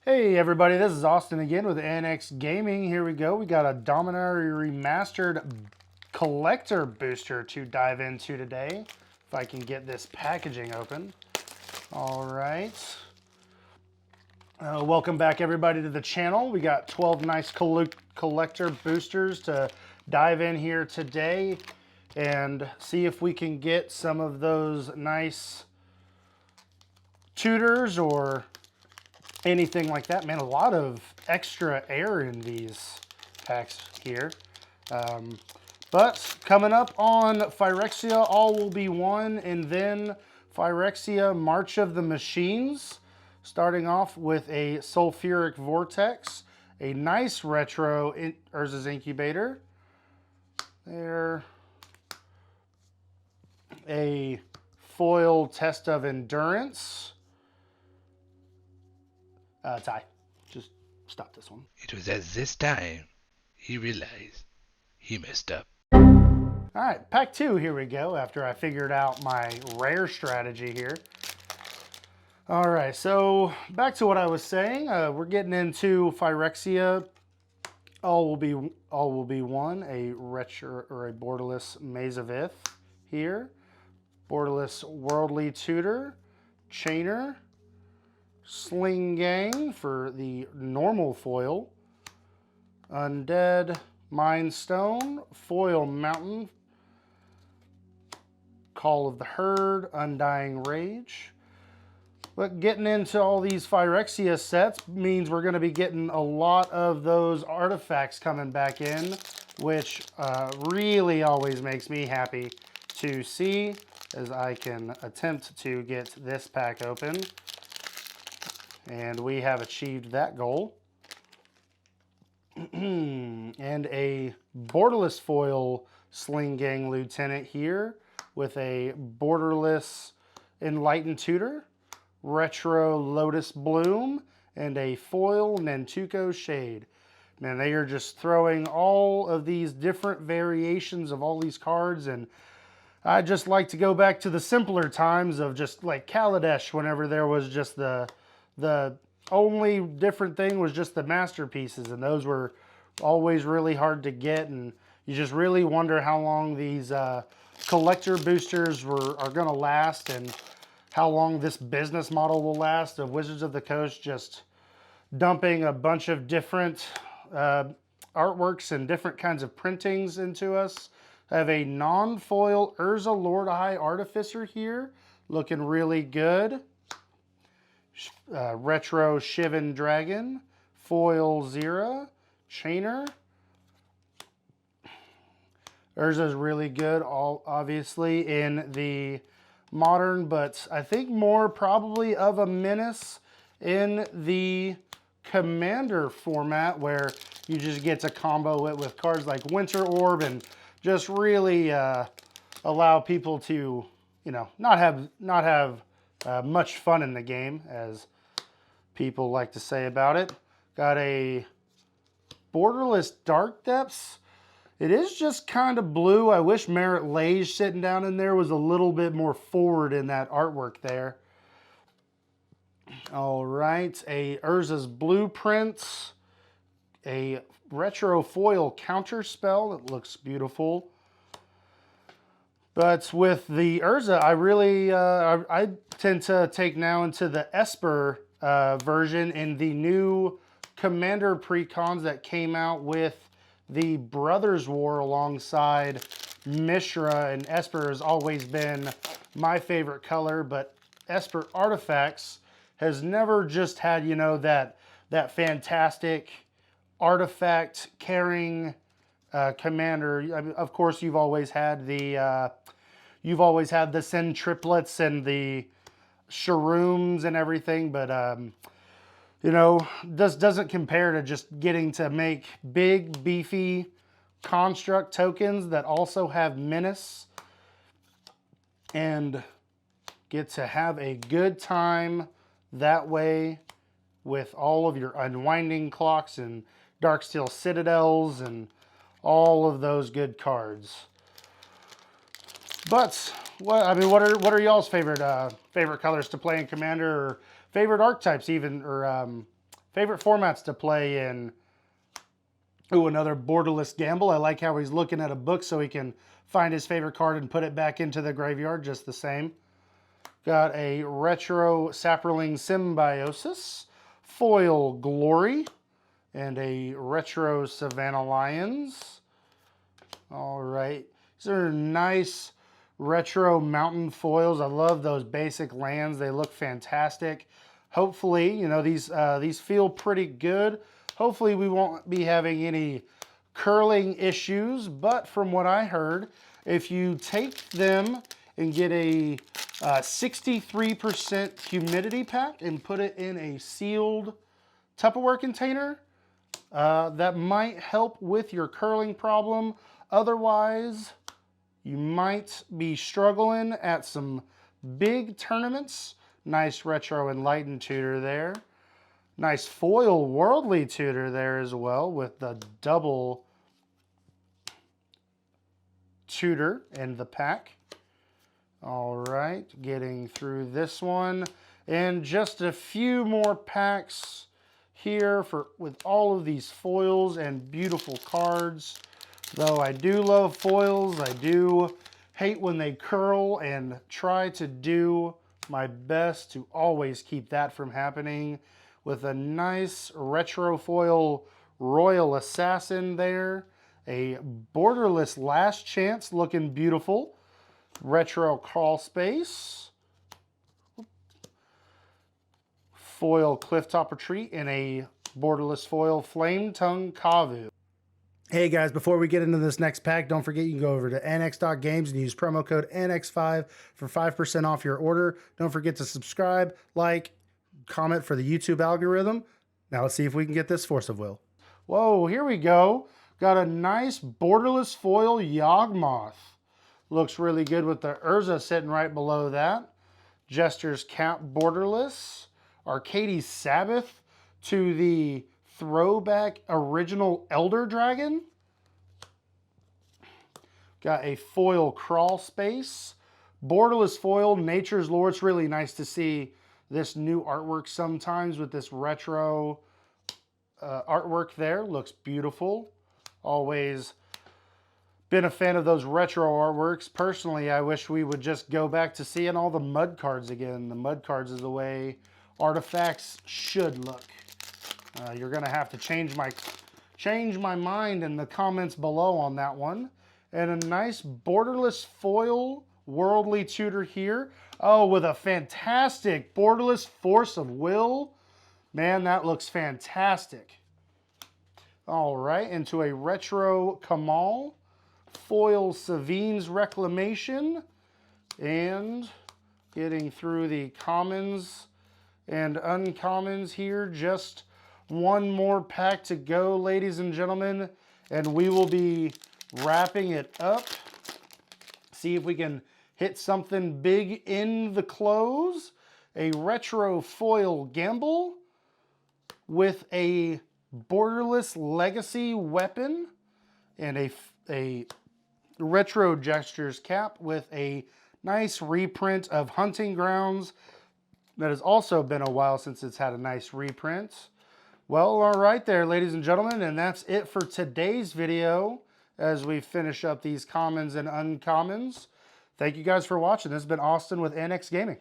Hey everybody, this is Austin again with NX Gaming. Here we go. We got a Dominaria Remastered collector booster to dive into today. If I can get this packaging open. All right. Welcome back everybody to the channel. We got 12 nice collector boosters to dive in here today and see if we can get some of those nice tutors or anything like that. Man, a lot of extra air in these packs here. But coming up on Phyrexia, All Will Be One, and then Phyrexia March of the Machines, starting off with a Sulfuric Vortex, a nice retro Urza's Incubator, there, a foil Test of Endurance, Ty, just stop this one. It was at this time he realized he messed up. All right, pack two, here we go, after I figured out my rare strategy here. All right, so back to what I was saying. We're getting into Phyrexia. All will be one, a retro or a borderless Maze of Ith here. Borderless Worldly Tutor, Chainer, Sling Gang for the normal foil, Undead Mind Stone, Foil Mountain, Call of the Herd, Undying Rage. But getting into all these Phyrexia sets means we're going to be getting a lot of those artifacts coming back in, which really always makes me happy to see, as I can attempt to get this pack open. And we have achieved that goal. And a borderless foil Sling Gang Lieutenant here with a borderless Enlightened Tutor, retro Lotus Bloom, and a foil Nantuko Shade. Man, they are just throwing all of these different variations of all these cards, and I just like to go back to the simpler times of just like Kaladesh, whenever there was just the only different thing was just the masterpieces, and those were always really hard to get, and you just really wonder how long these collector boosters are going to last and how long this business model will last of Wizards of the Coast just dumping a bunch of different artworks and different kinds of printings into us. I have a non-foil Urza Lord Eye Artificer here, looking really good. Retro Shivan Dragon, foil Zera, Chainer. Urza's really good, obviously in the modern, but I think more probably of a menace in the Commander format, where you just get to combo it with cards like Winter Orb and just really allow people to, you know, not have much fun in the game, as people like to say about it. Got a borderless Dark Depths. It is just kind of blue. I wish Merit Lage sitting down in there was a little bit more forward in that artwork there. All right, a Urza's Blueprints, a retro foil counter spell that looks beautiful. But with the Urza, I really, I tend to take now into the Esper version in the new Commander precons that came out with the Brothers War alongside Mishra, and Esper has always been my favorite color, but Esper Artifacts has never just had, you know, that fantastic artifact carrying commander. I mean, of course, you've always had the Centriplets and the Shrooms and everything, but you know, this doesn't compare to just getting to make big, beefy construct tokens that also have menace and get to have a good time that way with all of your Unwinding Clocks and Darksteel Citadels and all of those good cards. But what are y'all's favorite colors to play in Commander, or favorite archetypes even, or favorite formats to play in. Ooh, another borderless gamble. I like how he's looking at a book so he can find his favorite card and put it back into the graveyard just the same. Got a retro Saproling Symbiosis, foil Glory, and a retro Savannah Lions. All right, these are nice retro mountain foils. I love those basic lands. They look fantastic. Hopefully, you know, these feel pretty good. Hopefully we won't be having any curling issues, but from what I heard, if you take them and get a 63% humidity pack and put it in a sealed Tupperware container, that might help with your curling problem. Otherwise, you might be struggling at some big tournaments. Nice retro Enlightened tutor there. Nice foil Worldly tutor there as well with the double tutor in the pack. All right, getting through this one. And just a few more packs here with all of these foils and beautiful cards. Though I do love foils, I do hate when they curl and try to do my best to always keep that from happening. With a nice retro foil Royal Assassin there. A borderless Last Chance looking beautiful. Retro Crawl Space. Foil Clifftop Retreat and a borderless foil Flame Tongue Kavu. Hey guys, before we get into this next pack, don't forget you can go over to nx.games and use promo code NX5 for 5% off your order. Don't forget to subscribe, like, comment for the YouTube algorithm. Now let's see if we can get this Force of Will. Whoa, here we go. Got a nice borderless foil Yawgmoth. Looks really good with the Urza sitting right below that. Jester's Cap borderless. Arcades Sabbath to the throwback original Elder Dragon. Got a foil Crawl Space. Borderless foil Nature's Lore. It's really nice to see this new artwork sometimes with this retro artwork there. Looks beautiful. Always been a fan of those retro artworks. Personally, I wish we would just go back to seeing all the mud cards again. The mud cards is the way artifacts should look. You're gonna have to change my mind in the comments below on that one. And a nice borderless foil Worldly tutor here. Oh, with a fantastic borderless Force of Will. Man, that looks fantastic. All right, into a retro Kamal. Foil Savine's Reclamation. And getting through the commons and uncommons here. Just one more pack to go, ladies and gentlemen. And we will be wrapping it up. See if we can hit something big in the close. A retro foil Gamble with a borderless Legacy weapon and a retro Jester's Cap with a nice reprint of Hunting Grounds. That has also been a while since it's had a nice reprint. Well, all right there, ladies and gentlemen, and that's it for today's video as we finish up these commons and uncommons. Thank you guys for watching. This has been Austin with NX Gaming.